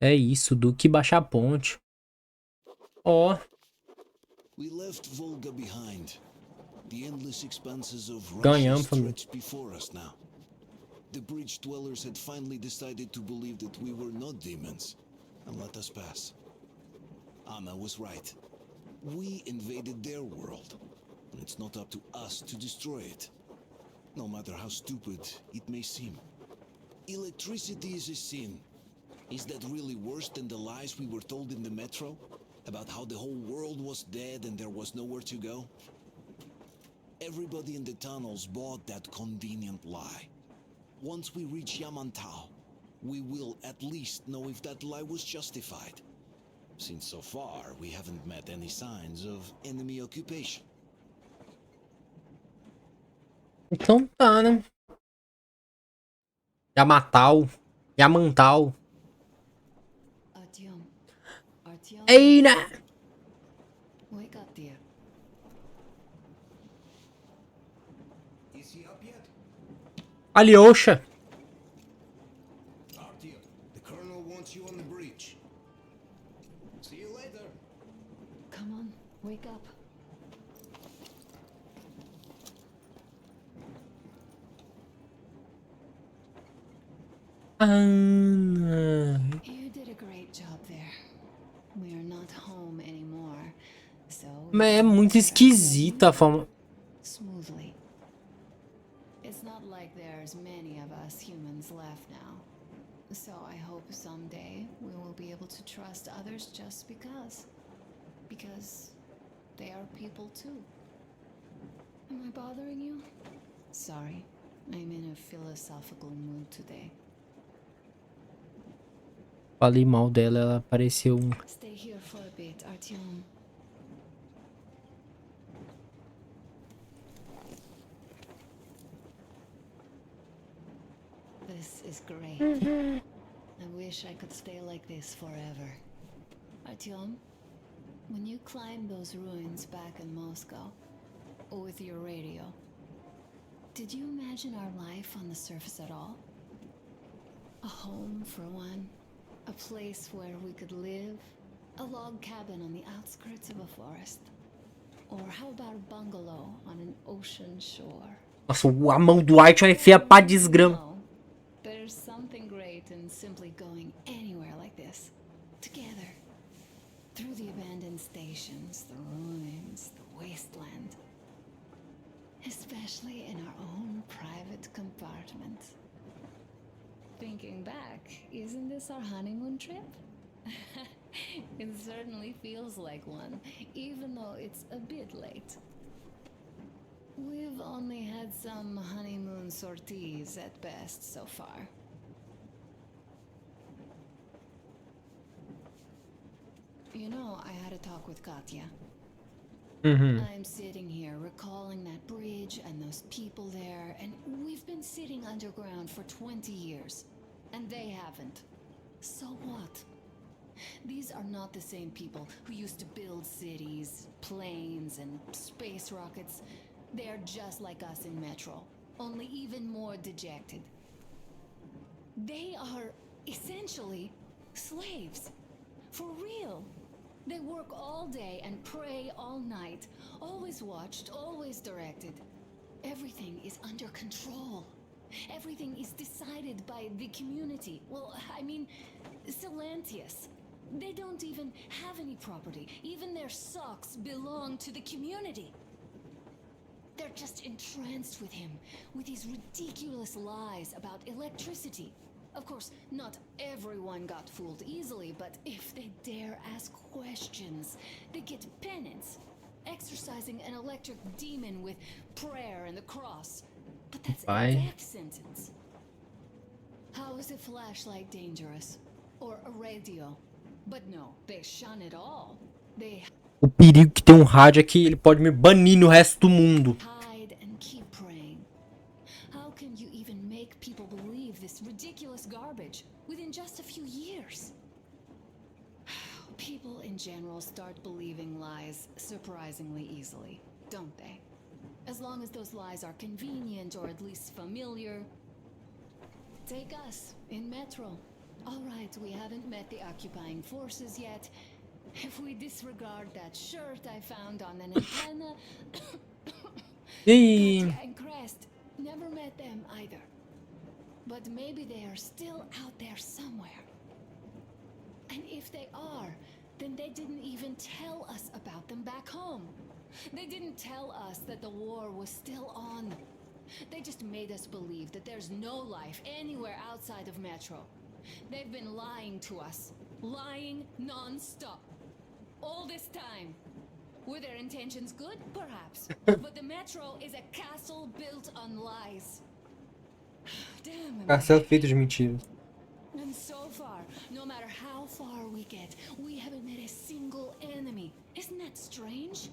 É isso, do que baixar a ponte. Ó, We left Volga behind. The endless expanses of Russia ganhamos, família. stretched before us now. The bridge dwellers had finally decided to believe that we were not demons and let us pass. Anna was right. We invaded their world, and it's not up to us to destroy it, no matter how stupid it may seem. Electricity is a sin. Is that really worse than the lies we were told in the metro? About how the whole world was dead and there was nowhere to go? Everybody in the tunnels bought that convenient lie. Once we reach Yamantau, we will at least know if that lie was justified. Since so far, we haven't met any signs of enemy occupation. Então tá, né? Yamatal. Yamantal. Artyom, Artyom, Eina! wake up, dear. Is he up yet? Alyosha. Artyom, the colonel wants you on the breach. See you later. Come on, wake up. Ana. You did a great job there. We are not home anymore, so Mas we é can muito get back to our esquisita a forma. smoothly. It's not like there's many of us humans left now. So I hope someday we will be able to trust others just because. Because they are people too. Am I bothering you? Sorry, I'm in a philosophical mood today. Falei mal dela, ela pareceu um. Stay here for a bit, Artyom. This is great. I wish I could stay like this forever. Artyom, when you climbed those ruins back in Moscow, with your radio, did you imagine our life on the surface at all? A home for one, a place where we could live, a log cabin on the outskirts of a forest. Or how about a bungalow on an ocean shore? Nossa, a mão do White é feia pra desgrama. No, there's something great in simply going anywhere like this, together. Through the abandoned stations, the ruins, the wasteland. Especially in our own private compartment. Thinking back, isn't this our honeymoon trip? It certainly feels like one, even though it's a bit late. We've only had some honeymoon sorties at best so far. You know, I had a talk with Katya. Uhum. I'm sitting here recalling that bridge and those people there, and we've been sitting underground for 20 years, and they haven't. So what? These are not the same people who used to build cities, planes, and space rockets. They are just like us in Metro, only even more dejected. They are essentially slaves. For real. They work all day and pray all night. Always watched, always directed. Everything is under control. Everything is decided by the community. Well, I mean, Silantius. They don't even have any property. Even their socks belong to the community. They're just entranced with him, with his ridiculous lies about electricity. Of course, not everyone got fooled easily, but if they dare ask questions, they get penance. Exorcising an electric demon with prayer and the cross. But that's a Vai. death sentence. How is a flashlight dangerous? Or a radio? But no, they shun it all. They O perigo que tem um rádio é que ele pode me banir no resto do mundo. hide and keep praying. How can you even make people believe this ridiculous garbage within just a few years? People in general start believing lies surprisingly easily, don't they? As long as those lies are convenient or at least familiar. Take us in Metro. All right, we haven't met the occupying forces yet. If we disregard that shirt I found on an antenna, E Katya and Crest, never met them either. But maybe they are still out there somewhere. And if they are, then they didn't even tell us about them back home. They didn't tell us that the war was still on. They just made us believe that there's no life anywhere outside of Metro. They've been lying to us. Lying non-stop. All this time. Were their intentions good? Perhaps. But the Metro is a castle built on lies. Damn. castelo feito de mentiras. And so far, no matter how far we get, we haven't met a single enemy. Isn't that strange?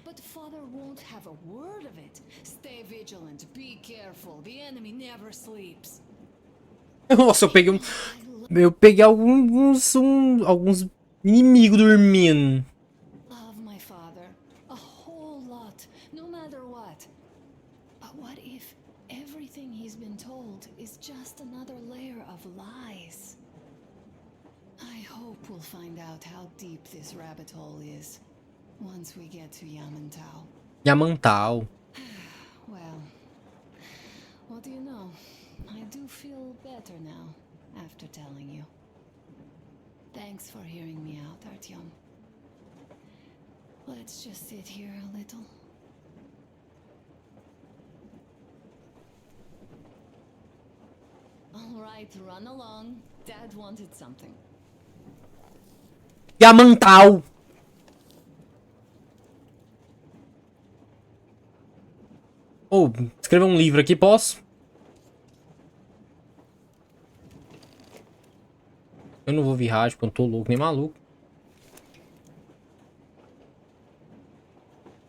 But Father won't have a word of it. Stay vigilant, be careful. The enemy never sleeps. Nossa, eu peguei alguns inimigos dormindo. Love my father a whole lot, no matter what. But what if everything he's been told is just another layer of lies? I hope we'll find out how deep this rabbit hole is once we get to Yamantau. Yamantal. Well, what do you know? I do feel better now after telling you. Thanks for hearing me out, Artyom. Let's just sit here a little. All right, run along. Dad wanted something. Yamantal. Oh, escrever um livro aqui, posso? Eu não vou ouvir rádio, porque eu não tô louco nem maluco.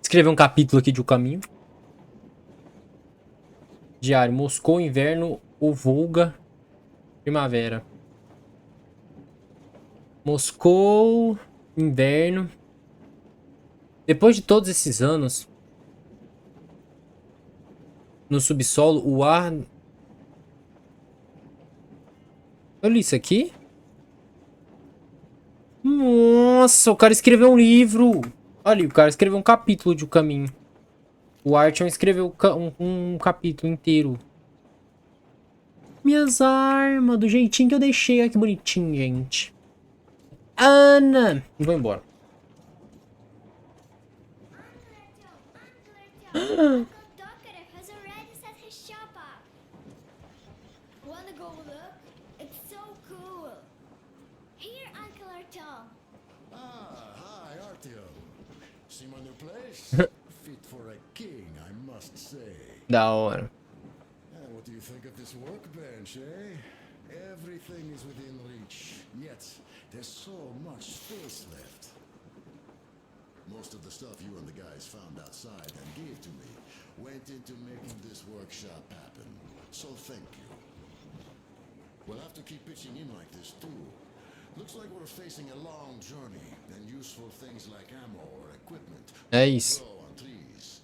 Escrever um capítulo aqui de O Caminho. Diário. Moscou, inverno ou Volga, primavera. Moscou, inverno. Depois de todos esses anos no subsolo, o ar... Eu li isso aqui? Nossa, o cara escreveu um livro. Olha, o cara escreveu um capítulo de O Caminho. O Artyom escreveu um capítulo inteiro. Minhas armas, do jeitinho que eu deixei. Olha que bonitinho, gente. Ana! Vou embora. Uncle Talkative has already set his shop up. Wanna go look? It's so cool. Here, Uncle Artyom. Ah, hi, Artyom. See my new place? Fit for a king, I must say. Da hora. What do you think of this workbench, eh? Everything is within reach, yet there's so much space left. Most of the stuff you and the guys found outside and gave to me went into making this workshop happen. So thank you. We'll have to keep pitching in like this too. Looks like we're facing a long journey, and useful things like ammo or equipment É isso. grow on trees.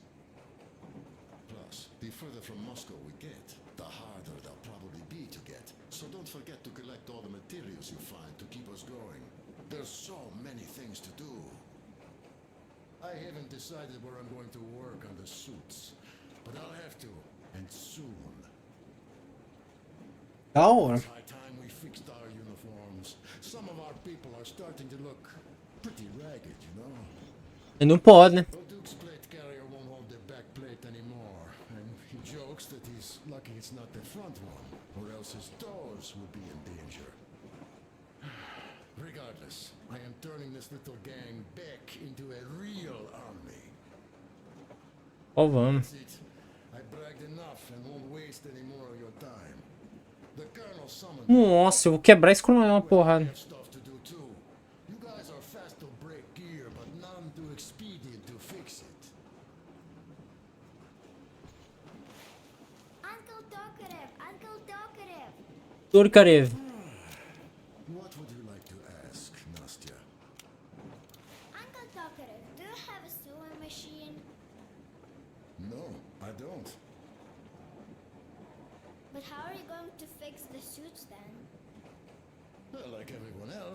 Plus, the further from Moscow we get, the harder they'll probably be to get. So don't forget to collect all the materials you find to keep us going. There's so many things to do. I haven't decided where I'm going to work on the suits, but I'll have to, and soon. Da hora. It's high time we fixed our uniforms. Some of our people are starting to look pretty ragged, you know? E não pode, né? The Duke's plate carrier won't hold the back plate anymore, and he jokes that he's lucky it's not the front one, or else his toes would be in danger. Regardless, I am turning this little gang back into a real army. Ó, vamos. That's it. I bragged enough and won't waste any more of your time. The Colonel summoned me. Nossa, eu vou quebrar esse coronel uma We porrada. have stuff to do too. You guys are fast to break gear, but none too expedient to fix it. Uncle Talkative, Uncle Talkative. Dorkarev. What would you like to ask, Nastya? Uncle Talkative, do you have a sewing machine? No, I don't. But how are you going to fix the suits then?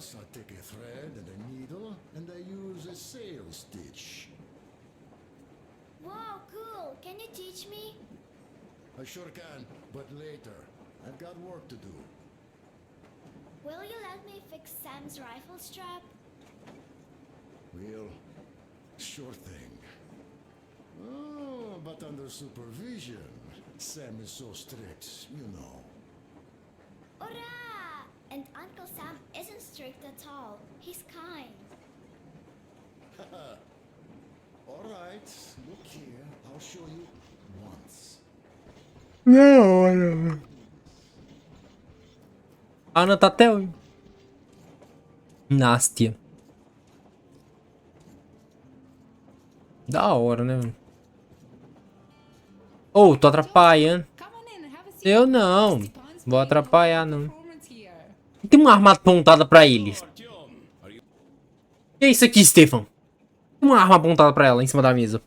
else, I take a thread and a needle, and I use a sail stitch. Wow, cool. Can you teach me? I sure can, but later. I've got work to do. Will you let me fix Sam's rifle strap? Well, sure thing. Oh, but under supervision. Sam is so strict, you know. Hurrah! And Uncle Sam isn't strict at all. He's kind. All right, look here. I'll show you once. Não. A Ana tá até hoje. Nástia. Da hora, né, mano? Ô, tô atrapalhando. Eu não. Vou atrapalhar, não. Tem uma arma apontada pra eles. Que é isso aqui, Stefan? Tem uma arma apontada pra ela em cima da mesa.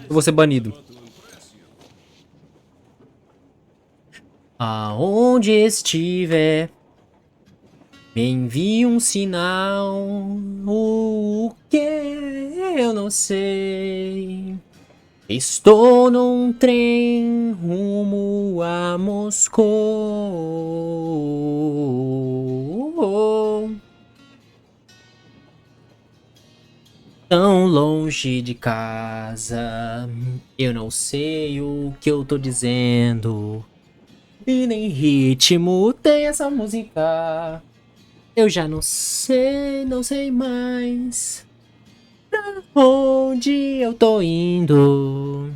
Eu vou ser banido. Aonde estiver, me envie um sinal. O que eu não sei. Estou num trem rumo a Moscou. Tão longe de casa, eu não sei o que eu tô dizendo. E nem ritmo tem essa música. Eu já não sei mais pra onde eu tô indo.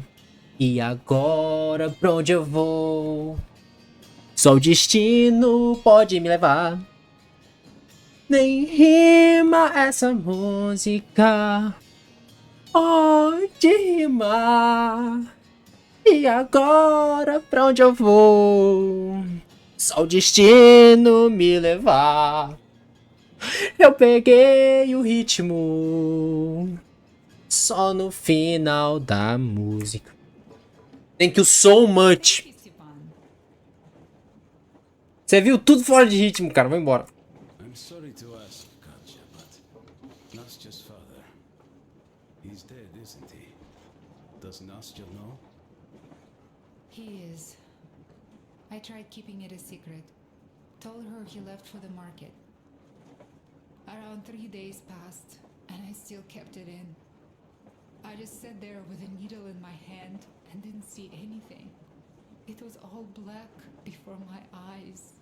E agora pra onde eu vou? Só o destino pode me levar. Nem rima essa música. Pode rimar. E agora pra onde eu vou? Só o destino me levar. Eu peguei o ritmo só no final da música. Thank you so much. Você viu tudo fora de ritmo, cara. Vai embora. I'm sorry to ask, Katja, but Nastya's father, he's dead, isn't he? Does Nastya know? He is. I tried keeping it a secret. Told her he left for the market. Around 3 days passed, and I still kept it in. I just sat there with a needle in my hand and didn't see anything. It was all black before my eyes.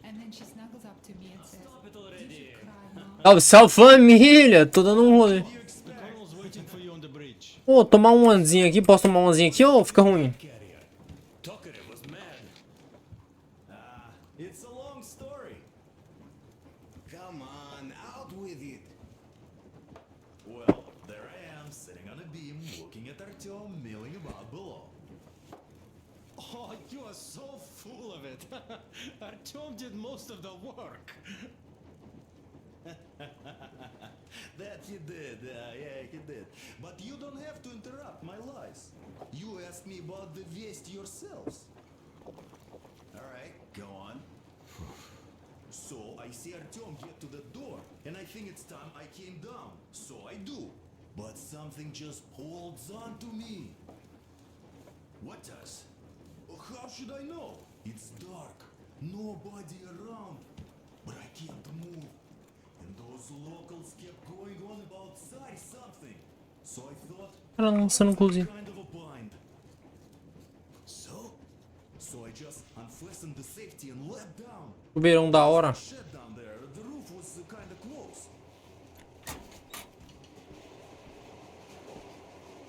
And then she snuggles up to me and says, "You should cry, Mom." Salve, salve família! Tô dando um rolê. The colonel's waiting for you on the bridge. Pô, tomar um anzinho aqui. Posso tomar um anzinho aqui ou fica ruim? Talkative was mad. It's a long story. Come on, out with it. Well, there I am, sitting on a beam, looking at Artyom milling about below. Oh, you are so full of it. Artyom did most of the work. That he did, yeah, he did. But you don't have to interrupt my lies. You asked me about the Vest yourselves. Alright, go on. So, I see Artyom get to the door, and I think it's time I came down. So I do. But something just holds on to me. What does? How should I know? It's dark. Nobody around. But I can't move. And those locals kept going on about Tsar something. So I thought, Ela lançando um cozinho. kind of a bind. So I just unfastened the safety and let down. Chuveirão da hora. Shed down there. The roof was kind of close.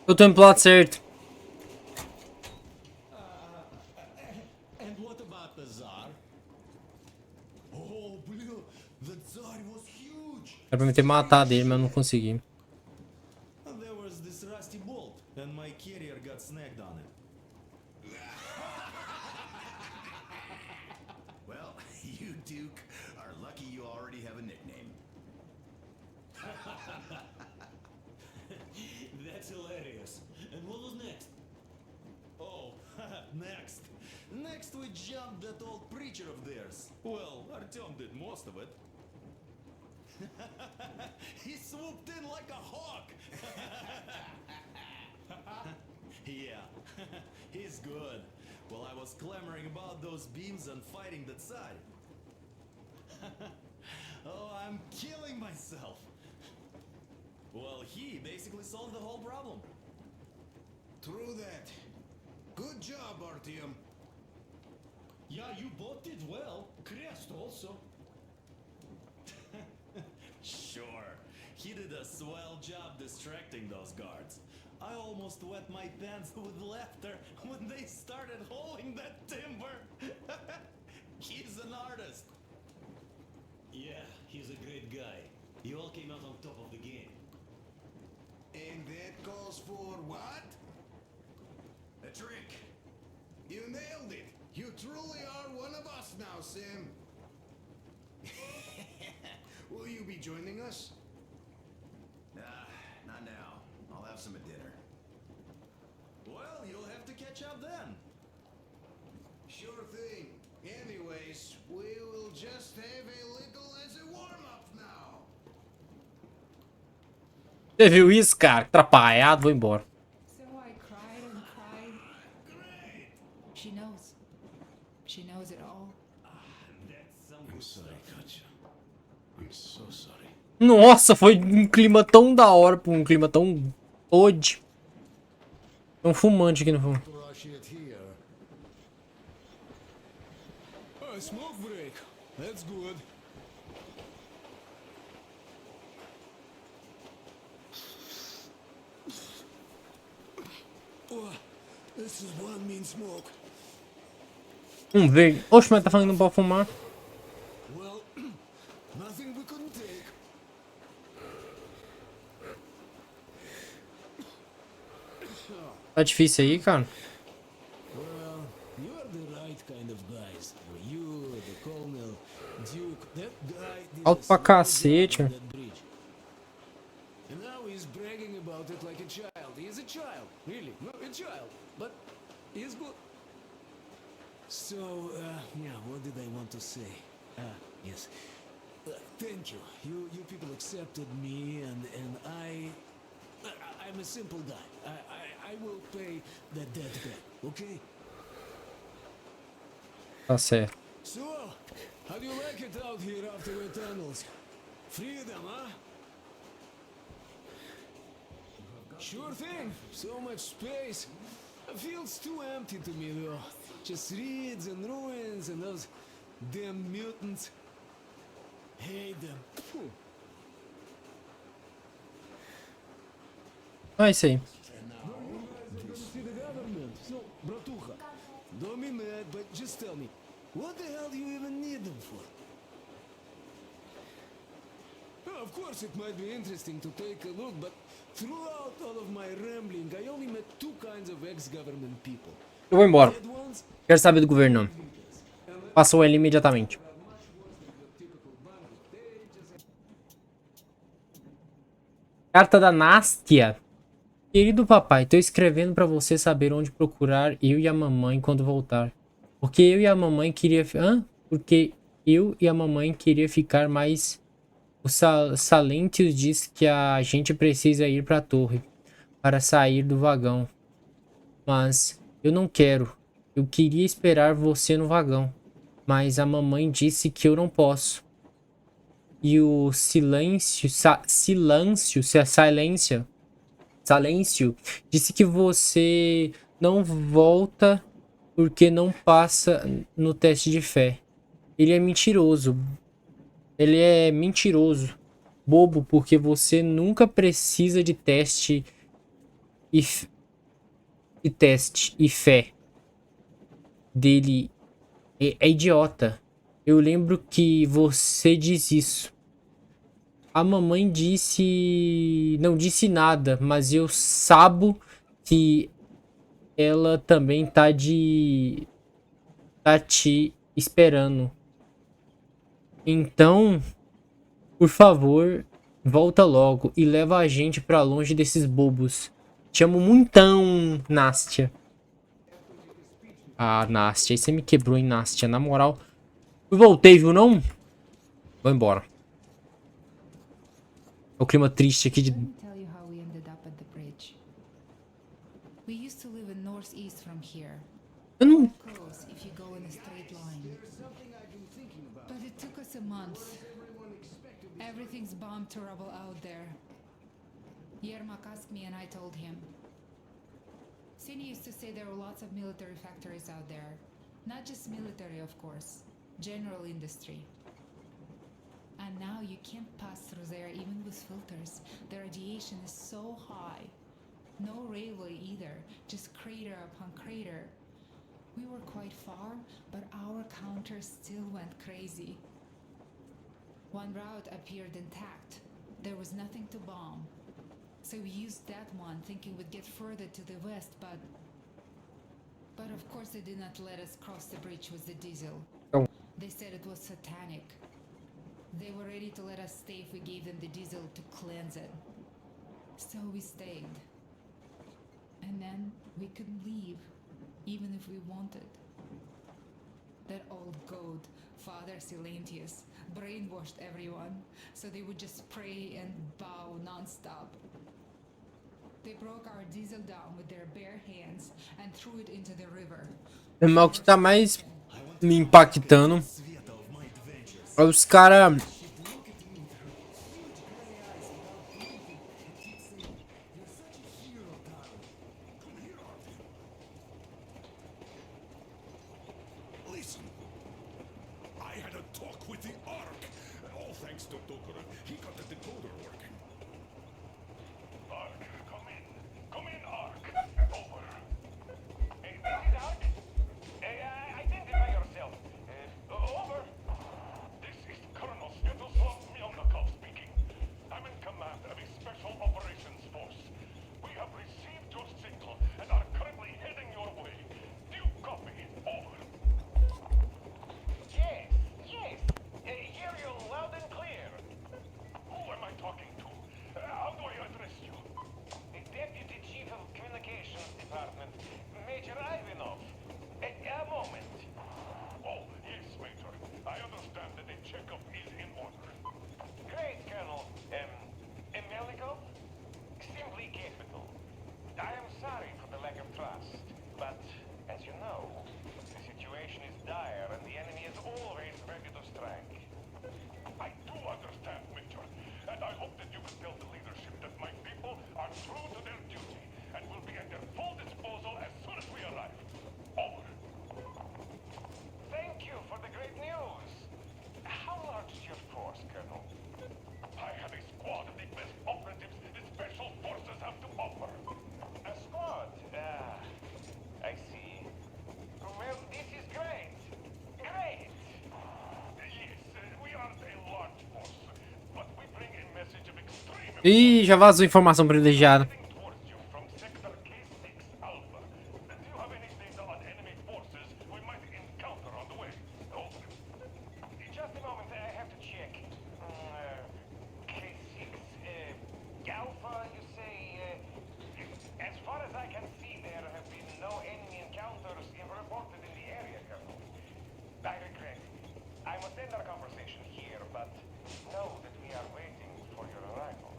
Eu tô indo pro lado certo. And what about the Tsar? Oh, blue, the Tsar was huge. Era pra me ter matado ele, mas eu não consegui. And there was this rusty bolt, and my carrier got snagged on it. Well, you, Duke, are lucky you already have a nickname. That's hilarious. And what was next? Oh, next? Next we jumped that old preacher of theirs. Well, Artyom did most of it. He swooped in like a hawk. Yeah, he's good. While I was clamoring about those beams and fighting that side. Oh, I'm killing myself. Well, he basically solved the whole problem. True that. Good job, Artyom. Yeah, you both did well. Crest also. Sure. He did a swell job distracting those guards. I almost wet my pants with laughter when they started hauling that timber. He's an artist. Yeah, he's a great guy. You all came out on top of the game. And that calls for what? A drink. You nailed it. You truly are one of us now, Sam. Will you be joining us? Not now. I'll have some at dinner. Well, you'll have to catch up then. Sure thing. Anyways, we will just have a little as a warm-up now. Você viu isso, cara? Atrapalhado, vou embora. So I cried and cried. She knows. She knows it all. I'm sorry, Katya. I'm so sorry. Nossa, foi um clima tão da hora pra um clima tão ode. Tem um fumante aqui no fundo. Rush it here. A smoke break. That's good. Oh, this is one mean smoke. Verde. Oxe, mas tá falando que não pode fumar. Well, nothing we couldn't take. Tá difícil aí, cara. Well, you are the right kind of guys. You, the colonel, Duke, that guy did Alto a pra swell cacete, job on mano. that bridge. And now he's bragging about it like a child. He is a child, really. No, a child. But he's good. So, yeah, what did I want to say? Yes. Thank you. You people accepted me, and I'm a simple guy. I will pay the debt back, okay? Tá certo. So, how do you like it out here after the tunnels? Freedom, huh? Sure thing. So much space. It feels too empty to me, though. Just reeds and ruins and those damn mutants. Hate them. Phew. É isso aí. See the government. So, Bratucha, don't be mad, but just tell me, what the hell do you even need them for? Well, of course, it might be interesting to take a look, but throughout all of my rambling, I only met two kinds of ex-government people. Eu vou embora. Dead ones, Quero saber do governo, não. Passou ele imediatamente. Carta da Nástia. Querido papai, tô escrevendo pra você saber onde procurar eu e a mamãe quando voltar. Porque eu e a mamãe queria... Porque eu e a mamãe queria ficar mais... O Salentius diz que a gente precisa ir pra torre para sair do vagão. Mas eu não quero. Eu queria esperar você no vagão. Mas a mamãe disse que eu não posso. E o Silêncio disse que você não volta porque não passa no teste de fé. Ele é mentiroso. Ele é mentiroso. Bobo, porque você nunca precisa de teste e fé dele. É idiota. Eu lembro que você diz isso. A mamãe disse... Não disse nada, mas eu sabo que ela também tá te esperando. Então, por favor, volta logo e leva a gente pra longe desses bobos. Te amo muitão, Nástia. Ah, Nastia. Aí você me quebrou, hein, Nastia. Na moral. Eu voltei, viu, não? Vou embora. O clima triste aqui de... Let me tell you how we ended up at the bridge. We used to live in northeast from here. Eu não... Close if you go in a straight line. But it took us a month. Everything's bombed to rubble out there. Yermak asked me and I told him. Sini used to say there were lots of military factories out there. Not just military, of course. General industry. And now you can't pass through there even with filters. The radiation is so high. No railway either, just crater upon crater. We were quite far, but our counter still went crazy. One route appeared intact. There was nothing to bomb. So we used that one, thinking we'd get further to the west, but of course they did not let us cross the bridge with the diesel. Oh. They said it was satanic. They were ready to let us stay if we gave them the diesel to cleanse it. So we stayed. And then we couldn't leave, even if we wanted. That old goat, Father Silentius, brainwashed everyone, so they would just pray and bow non-stop. They broke our diesel down with their bare hands and threw it into the river. O que tá mais me impactando é os caras... Listen, I had a talk with the Ark. All thanks to Dokura. He got the decoder working. Ark, come in. Come in, Ark. Over. This is Ark. Identify yourself. Over. This is Colonel Skittlesworth Mjolnirkov speaking. I'm in command of a special operations force. We have received your signal and are currently heading your way. Do you copy? Over. Yes. Hear you loud and clear. Who am I talking to? How do I address you? The Deputy Chief of Communications Department, Major Ivanov. A moment. Oh, yes, Major. I understand that the checkup is in order. Great, Colonel. Melikov? Simply capital. I am sorry for the lack of trust, but as you know, the situation is dire and the enemy is always ready to strike. I do understand, Major, and I hope that you can tell the leadership that my people are true to their duty and will be at their full disposal as soon as we arrive. Over. Thank you for the great news. How large is your force, Colonel? I have a squad of the best operatives the Special Forces have to offer. A squad? I see. Well, this is great. Great! Yes, we aren't a large force, but we bring a message of extreme Ih, já vazou informação privilegiada. heading towards you from Sector K6 Alpha. Do you have any data on enemy forces we might encounter on the way? Over. Just a moment, I have to check. K6, Alpha, you say? As far as I can see, there have been no enemy encounters reported in the area, Colonel. I regret. I must end our conversation here, but know that we are waiting for your arrival.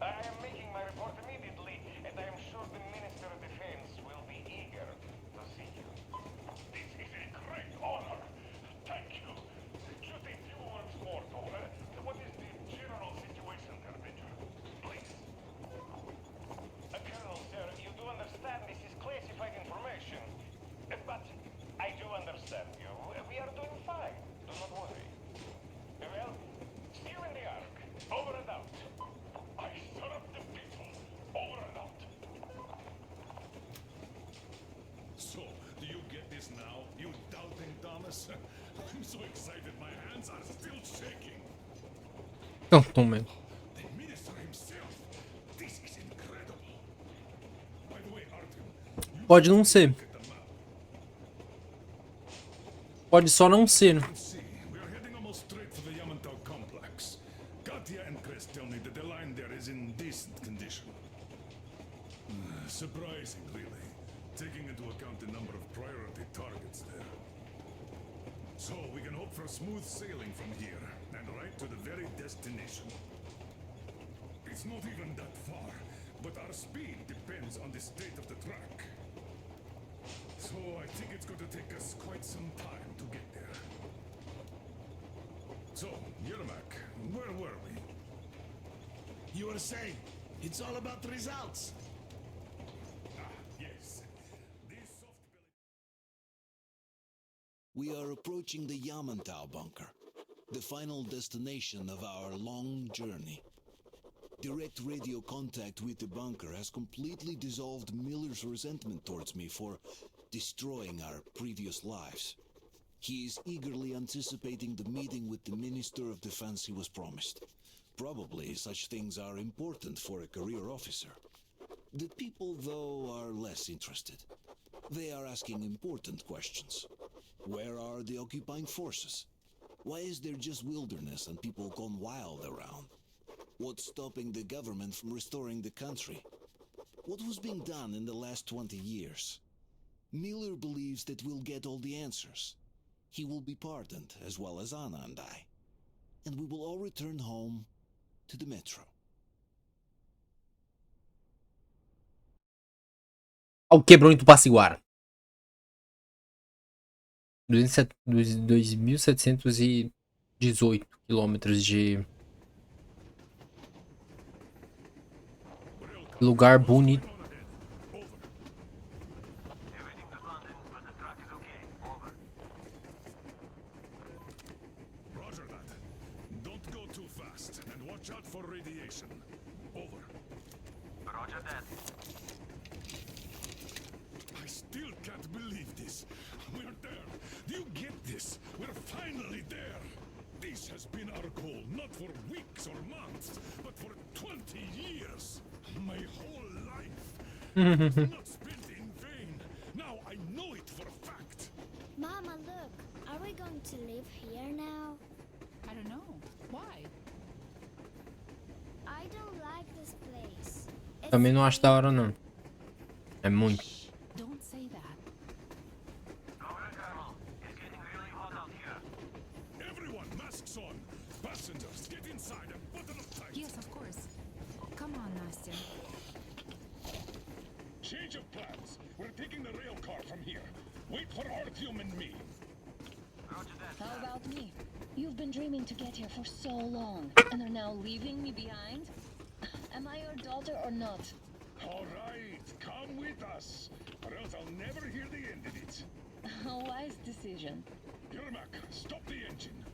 I am making my report immediately, and I am sure the Minister of Defense will be eager to see you. This is a great honor. Thank you. Just a few words more, though. What is the general situation there, Major? Please. Colonel, sir, you do understand this is classified information. But I do understand you. We are doing fine. Do not worry. Well, see you in the Ark. Over and out. I serve the people. Over and out. So, do you get this now, you doubting Thomas? I'm so excited, my hands are still shaking. Não, toma. The minister himself. This is incredible. By the way, Artyom, you Pode não ser. look at the map. Pode só não ser. Né? See, we're heading almost straight for the Yamantau complex. Katya and Chris tell me that the line there is in decent condition. Surprising, really, taking into account the number of priority targets. it's there. So we can hope for smooth sailing from here and right to the very destination. It's not even that far, but our speed depends on the state of the track. So I think it's going to take us quite some time to get there. So, Yermak, where were we? You were saying, it's all about the results. Yes. These soft We are approaching the Yamantau bunker, the final destination of our long journey. Direct radio contact with the bunker has completely dissolved Miller's resentment towards me for destroying our previous lives. He is eagerly anticipating the meeting with the Minister of Defense he was promised. Probably such things are important for a career officer. The people, though, are less interested. They are asking important questions. Where are the occupying forces? Why is there just wilderness and people gone wild around? What's stopping the government from restoring the country? What was being done in the last 20 years? Miller believes that we'll get all the answers. He will be pardoned, as well as Anna and I. And we will all return home to the metro. Ao quebrou em Tupaciguara. 2.718 quilômetros de lugar bonito. Roger that. Don't go too fast and watch out for radiation. Over. Roger that. I still can't believe this. We're there. Do you get this? We're finally there. This has been our goal, not for weeks or months, but for 20 years. My whole life. It's not spent in vain. Now I know it for a fact. Mama, look. Are we going to live here now? I don't know. Why? I don't like this place. It's Também não acho da hora, não. É muito. Don't say that. Over, Colonel. It's getting really hot out here. Everyone, masks on. Passengers, get inside and button up tight. Yes, of course. Come on, Nastya. Change of plans. We're taking the rail car from here. Wait for Artyom and me. Roger that. How about me? You've been dreaming to get here for so long, and are now leaving me behind? Am I your daughter or not? All right, come with us, or else I'll never hear the end of it. A wise decision. Yermak, stop the engine.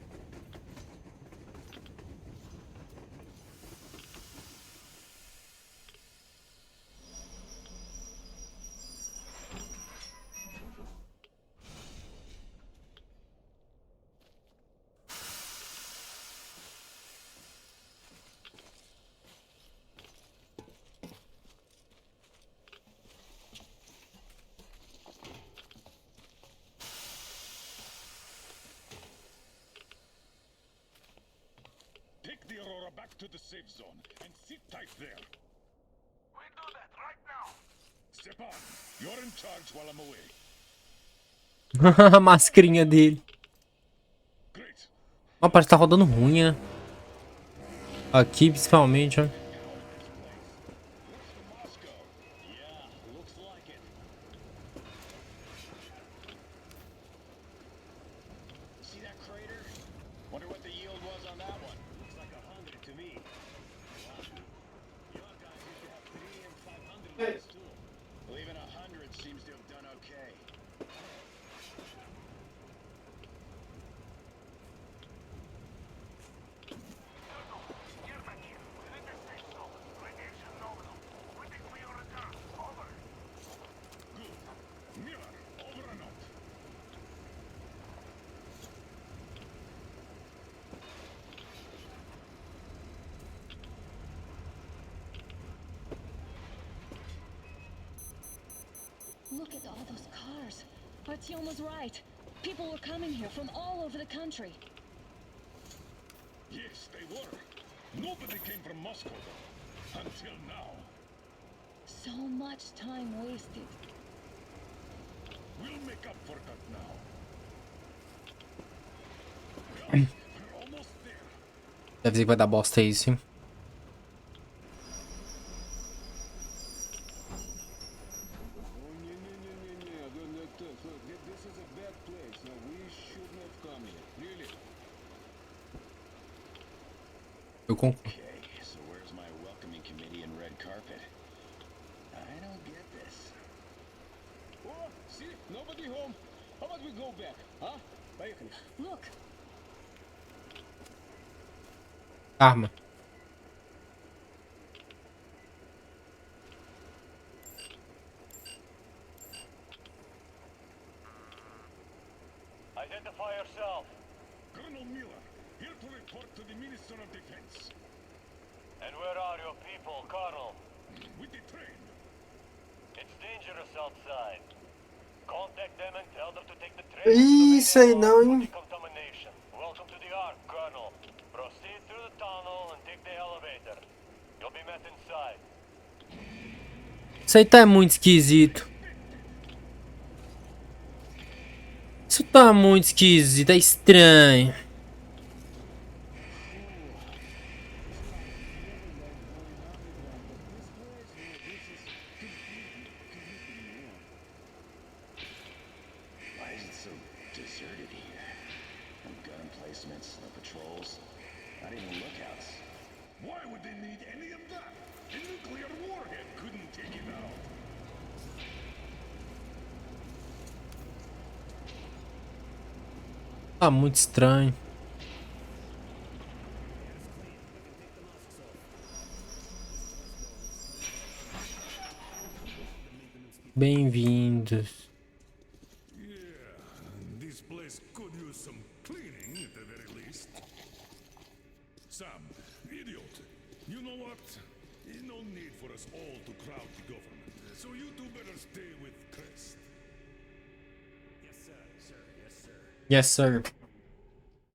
Take the Aurora back to the safe zone and sit tight there. We do that right now. Stepan, you're in charge while I'm away. A mascarinha dele. Great. Ó, parece que tá rodando ruim, né? Aqui, principalmente, ó. Moscow. Yeah, looks like it. See that crater? Wonder what the yield was on that one. Looks like 100 to me. Wow. Your guys used to have 3 and 500 on this tool. Well, even 100 seems to have done okay. Yermak here. Within the safe zone. Radiation nominal. We think we will return. Over. Good. Miller, over and out. Look at all those cars. Artyom was right. People were coming here from all over the country. Yes, they were. Nobody came from Moscow, though. Until now. So much time wasted. We'll make Make up for that now. We're almost there. Deve dizer que vai dar bosta isso, hein? Oh, this is a bad place. No, we should not come here. Really? Eu concordo. Okay, so where's my welcoming committee and red carpet? I don't get this. Oh, see? Nobody home. How about we go back, huh? Поехали. Look, Arma. Identify yourself. Colonel Miller, here to report to the Minister of Defense. And where are your people, Colonel? With the train. It's dangerous outside. Contact them and tell them to take the train to the main Isso aí airlock não, for hein? decontamination. Welcome to the Ark, Colonel. Proceed through the tunnel and take the elevator. You'll be met inside. Isso aí tá muito esquisito. Isso tá muito esquisito, é estranho. Why is it so deserted here? No gun emplacements, no patrols, not even lookouts. Why would they need any of that? A nuclear warhead couldn't take it out. Tá muito estranho. Bem-vindos. Yeah, this place could use some cleaning at the very least. Sam, idiot, you know what? There's no need for us all to crowd the government, so you two better stay with Crest. Yes, sir.